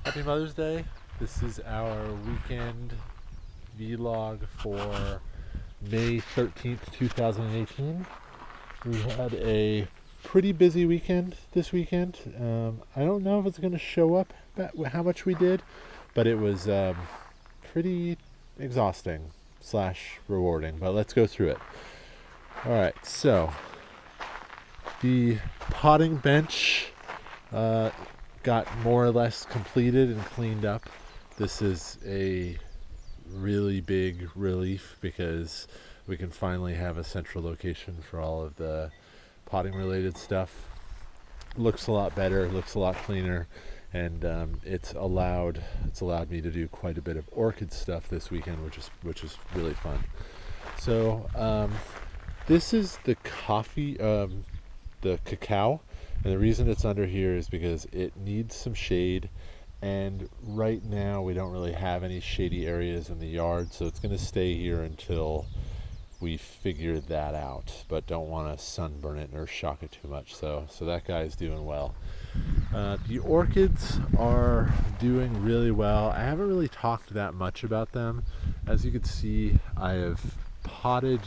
Happy Mother's Day. This is our weekend vlog for May 13th, 2018. We had a pretty busy weekend this weekend. I don't know if it's going to show up how much we did, but it was pretty exhausting slash rewarding. But let's go through it. All right, so the potting bench got more or less completed and cleaned up. This is a really big relief because we can finally have a central location for all of the potting related stuff. Looks a lot better, looks a lot cleaner, and it's allowed me to do quite a bit of orchid stuff this weekend, which is really fun. So this is the the cacao. And the reason it's under here is because it needs some shade, and right now we don't really have any shady areas in the yard, so it's going to stay here until we figure that out, but don't want to sunburn it or shock it too much. So that guy's doing well. The orchids are doing really well. I haven't really talked that much about them. As you can see, I have potted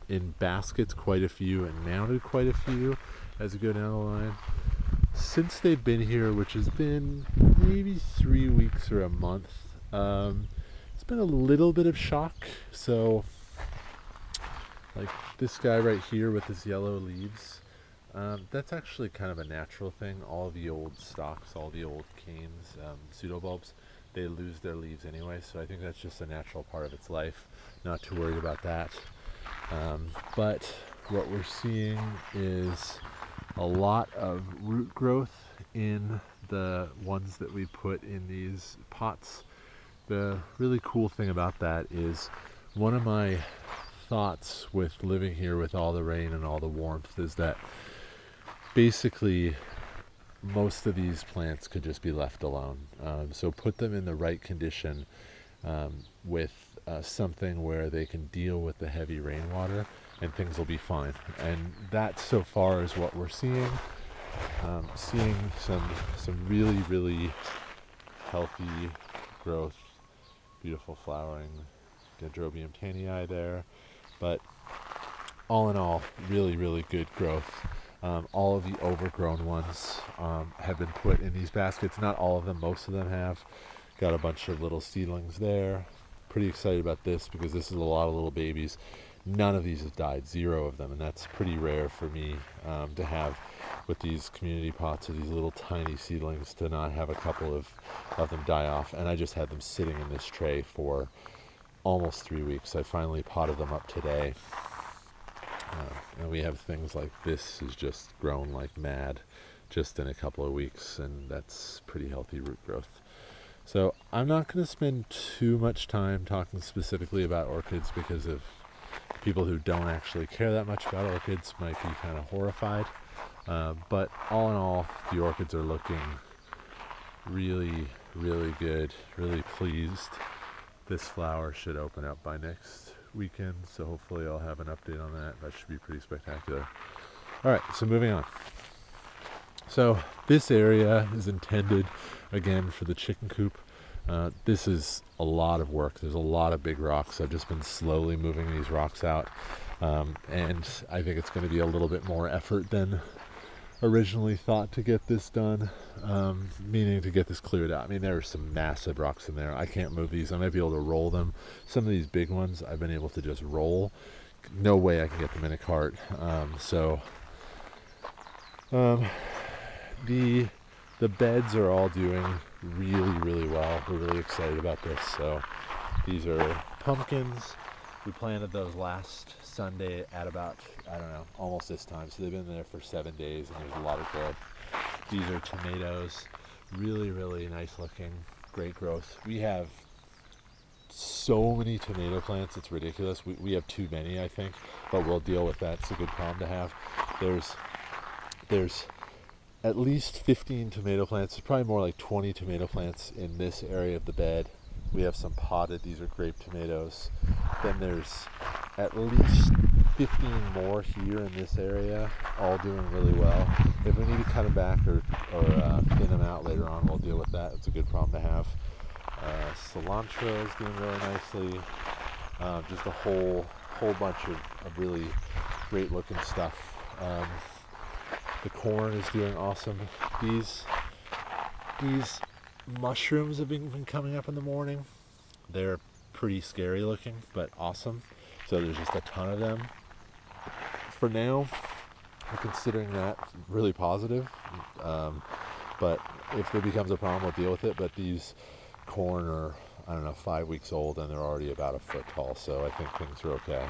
in baskets quite a few and mounted quite a few as we go down the line. Since they've been here, which has been maybe 3 weeks or a month, it's been a little bit of shock. So like this guy right here with his yellow leaves, that's actually kind of a natural thing. All the old stalks, all the old canes, pseudobulbs, they lose their leaves anyway, so I think that's just a natural part of its life. Not too worried about that. But what we're seeing is a lot of root growth in the ones that we put in these pots. The really cool thing about that is one of my thoughts with living here with all the rain and all the warmth is that basically most of these plants could just be left alone. So put them in the right condition with something where they can deal with the heavy rainwater, and things will be fine. And that so far is what we're seeing. Seeing some really healthy growth, beautiful flowering, Dendrobium tannii there. But all in all, really good growth. All of the overgrown ones have been put in these baskets. Not all of them, most of them have. Got a bunch of little seedlings there. Pretty excited about this because this is a lot of little babies. None of these have died, 0 of them, and that's pretty rare for me to have with these community pots of these little tiny seedlings, to not have a couple of them die off. And I just had them sitting in this tray for almost 3 weeks. I finally potted them up today, and we have things like this has just grown like mad just in a couple of weeks, and that's pretty healthy root growth. So I'm not going to spend too much time talking specifically about orchids because of people who don't actually care that much about orchids might be kind of horrified. But all in all, the orchids are looking really good, really pleased. This flower should open up by next weekend, so hopefully I'll have an update on that. That should be pretty spectacular. All right, so moving on. So this area is intended again for the chicken coop. This is a lot of work. There's a lot of big rocks. I've just been slowly moving these rocks out, and I think it's going to be a little bit more effort than originally thought to get this done, meaning to get this cleared out. I mean, there are some massive rocks in there. I can't move these. I might be able to roll them. Some of these big ones I've been able to just roll. No way I can get them in a cart. The beds are all doing really well. We're really excited about this. So these are pumpkins. We planted those last Sunday at about, I don't know, almost this time. So they've been there for 7 days, and there's a lot of growth. These are tomatoes. Really nice looking, great growth. We have so many tomato plants, it's ridiculous. We have too many, I think, but we'll deal with that. It's a good problem to have. There's at least 15 tomato plants. There's probably more like 20 tomato plants in this area of the bed. We have some potted. These are grape tomatoes. Then there's at least 15 more here in this area, all doing really well. If we need to cut them back or thin them out later on, we'll deal with that. It's a good problem to have. Cilantro is doing really nicely. Just a whole bunch of really great looking stuff. The corn is doing awesome. These mushrooms have been coming up in the morning. They're pretty scary looking, but awesome. So there's just a ton of them. For now, I'm considering that really positive. But if there becomes a problem, we'll deal with it. But these corn are, I don't know, 5 weeks old, and they're already about a foot tall, so I think things are okay.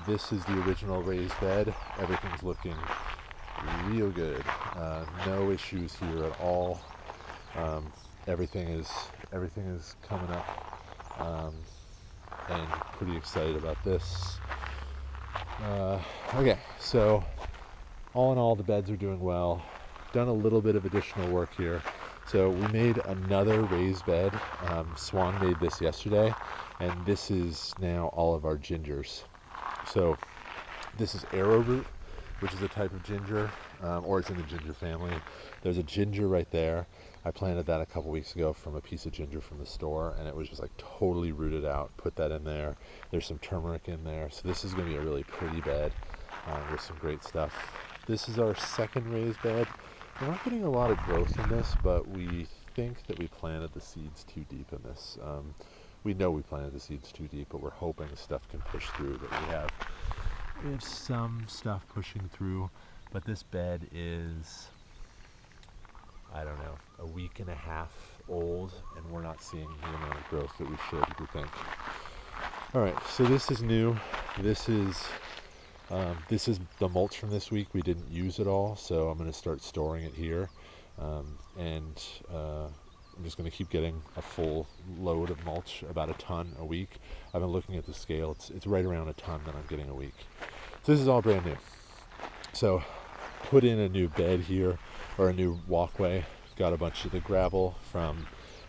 This is the original raised bed. Everything's looking real good. No issues here at all. Everything is coming up, and pretty excited about this. Okay, so all in all, the beds are doing well. Done a little bit of additional work here. So we made another raised bed. Swan made this yesterday, and this is now all of our gingers. So this is arrowroot, which is a type of ginger, or it's in the ginger family. There's a ginger right there. I planted that a couple weeks ago from a piece of ginger from the store, and it was just like totally rooted out. Put that in there. There's some turmeric in there. So this is going to be a really pretty bed with some great stuff. This is our second raised bed. We're not getting a lot of growth in this, but we think that we planted the seeds too deep in this. We know we planted the seeds too deep, but we're hoping stuff can push through. But we have some stuff pushing through, but this bed is, I don't know, a week and a half old, and we're not seeing the amount of growth that we should, we think. All right, so this is new. This is the mulch from this week. We didn't use it all, so I'm going to start storing it here, and I'm just going to keep getting a full load of mulch, about a ton a week. I've been looking at the scale. It's right around a ton that I'm getting a week. So this is all brand new. So put in a new bed here, or a new walkway. Got a bunch of the gravel from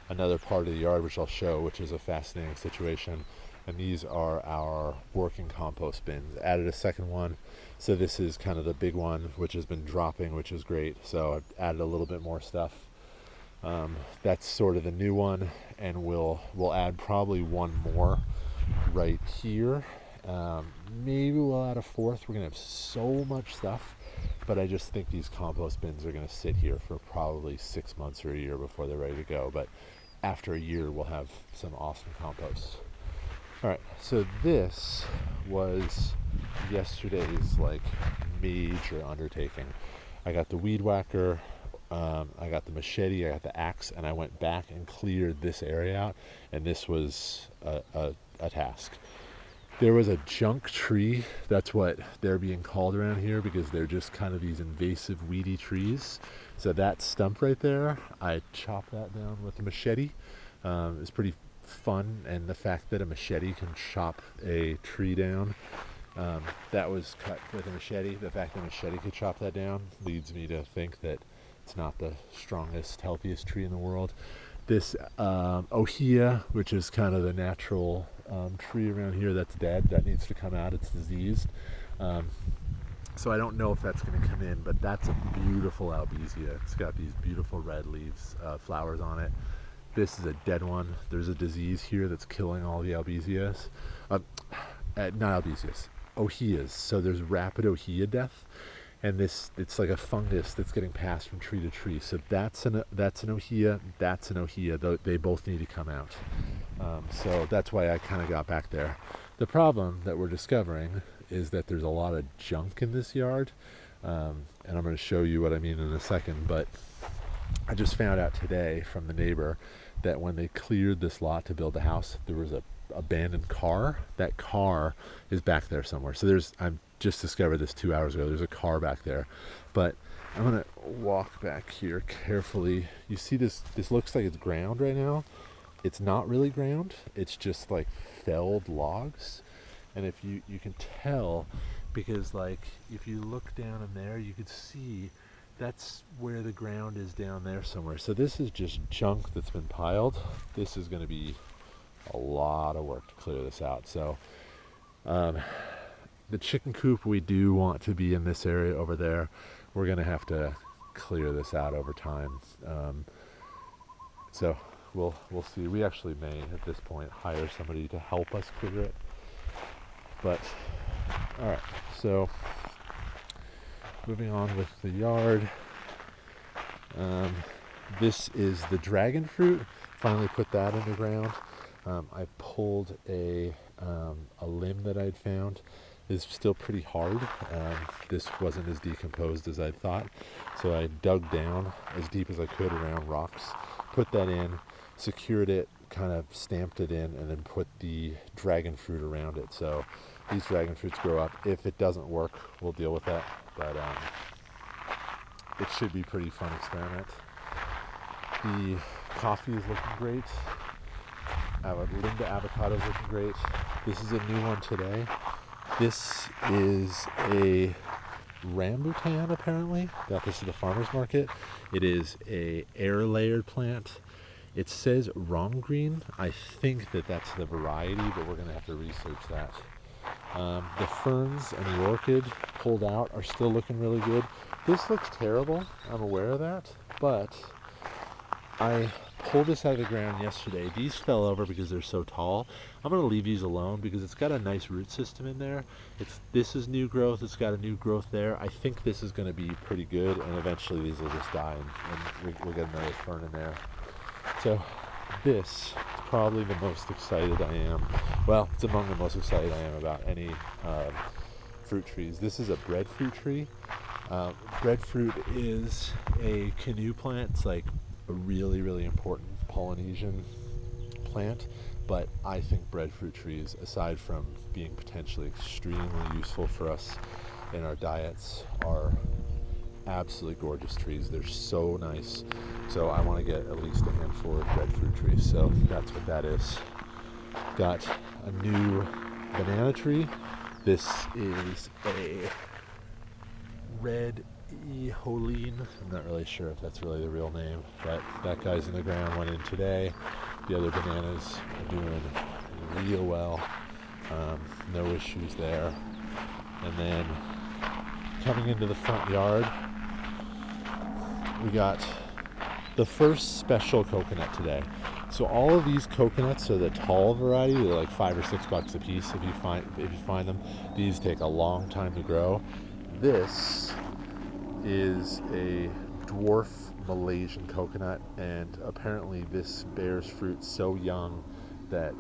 another part of the yard, which I'll show, which is a fascinating situation. And these are our working compost bins. Added a second one, so this is kind of the big one, which has been dropping, which is great. So I've added a little bit more stuff. That's sort of the new one, and we'll add probably one more right here. Maybe we'll add a fourth. We're gonna have so much stuff, but I just think these compost bins are gonna sit here for probably 6 months or a year before they're ready to go. But after a year, we'll have some awesome compost. All right, so this was yesterday's like major undertaking. I got the weed whacker, I got the machete, I got the axe, and I went back and cleared this area out, and this was a task. There was a junk tree. That's what they're being called around here, because they're just kind of these invasive weedy trees. So that stump right there, I chopped that down with a machete. It's pretty fun, and the fact that a machete can chop a tree down, that was cut with a machete. The fact that a machete could chop that down leads me to think that it's not the strongest, healthiest tree in the world. This ohia, which is kind of the natural tree around here that's dead, that needs to come out. It's diseased. So I don't know if that's going to come in, but that's a beautiful albizia. It's got these beautiful red leaves, flowers on it. This is a dead one. There's a disease here that's killing all the albizas. Not albizas, ohias. So there's rapid ohia death, and it's like a fungus that's getting passed from tree to tree. So that's an ohia. That's an ohia. They both need to come out. So that's why I kind of got back there. The problem that we're discovering is that there's a lot of junk in this yard, and I'm going to show you what I mean in a second. But I just found out today from the neighbor that when they cleared this lot to build the house, there was a abandoned car. That car is back there somewhere. So I've just discovered this 2 hours ago. There's a car back there. But I'm gonna walk back here carefully. You see this looks like it's ground right now. It's not really ground. It's just like felled logs. And if you can tell, because like if you look down in there, you could see that's where the ground is down there somewhere. So this is just junk that's been piled. This is going to be a lot of work to clear this out. So The chicken coop, we do want to be in this area over there. We're gonna have to clear this out over time. So we'll see. We actually may at this point hire somebody to help us clear it. But all right, so moving on with the yard. This is the dragon fruit. Finally put that in the ground. I pulled a limb that I'd found. It's still pretty hard. This wasn't as decomposed as I thought, so I dug down as deep as I could around rocks, put that in, secured it, kind of stamped it in, and then put the dragon fruit around it. So these dragon fruits grow up. If it doesn't work, we'll deal with that, but it should be a pretty fun experiment. The coffee is looking great. Linda avocado is looking great. This is a new one today. This is a rambutan, apparently. Got this at the farmer's market. It is a air layered plant. It says rom green. I think that's the variety, but we're gonna have to research that. The ferns and the orchid pulled out are still looking really good. This looks terrible, I'm aware of that, but I pulled this out of the ground yesterday. These fell over because they're so tall. I'm going to leave these alone because it's got a nice root system in there. This is new growth. It's got a new growth there. I think this is going to be pretty good, and eventually these will just die, and we'll get another fern in there. So this is probably the most excited I am. Well, it's among the most excited I am about any fruit trees. This is a breadfruit tree. Breadfruit is a canoe plant. It's like a really, really important Polynesian plant, but I think breadfruit trees, aside from being potentially extremely useful for us in our diets, are absolutely gorgeous trees. They're so nice. So I want to get at least a handful of breadfruit trees. So that's what that is. Got a new banana tree. This is a red Hawaiian. I'm not really sure if that's really the real name, but that guy's in the ground, went in today. The other bananas are doing real well. No issues there. And then coming into the front yard, we got the first special coconut today. So all of these coconuts are the tall variety. They're like $5 or $6 a piece if you find them. These take a long time to grow. This is a dwarf Malaysian coconut, and apparently this bears fruit so young that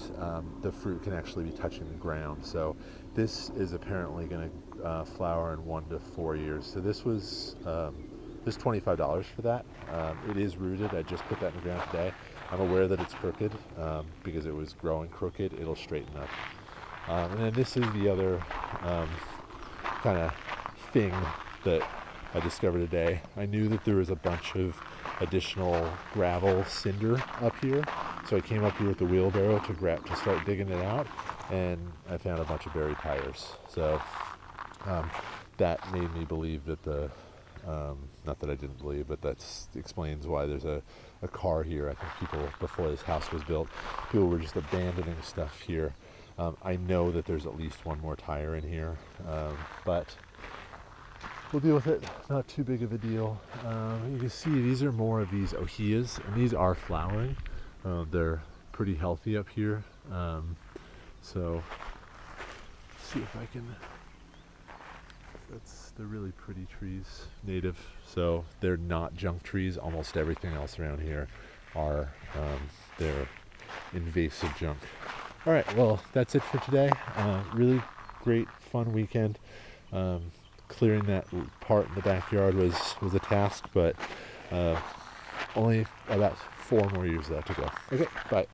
the fruit can actually be touching the ground. So this is apparently going to flower in 1 to 4 years. So this was this $25 for that. It is rooted. I just put that in the ground today. I'm aware that it's crooked because it was growing crooked. It'll straighten up. And then this is the other kind of thing that I discovered today. I knew that there was a bunch of additional gravel cinder up here, so I came up here with the wheelbarrow to start digging it out, and I found a bunch of buried tires. So that made me believe that not that I didn't believe, but that explains why there's a car here. I think people, before this house was built, people were just abandoning stuff here. I know that there's at least one more tire in here, but we'll deal with it. Not too big of a deal. You can see these are more of these ohias, and these are flowering. They're pretty healthy up here. So let's see if I can. They're really pretty trees, native. So they're not junk trees. Almost everything else around here are they're invasive junk. All right, well, that's it for today. Really great, fun weekend. Clearing that part in the backyard was a task, but only about 4 more years left to go. Okay, bye.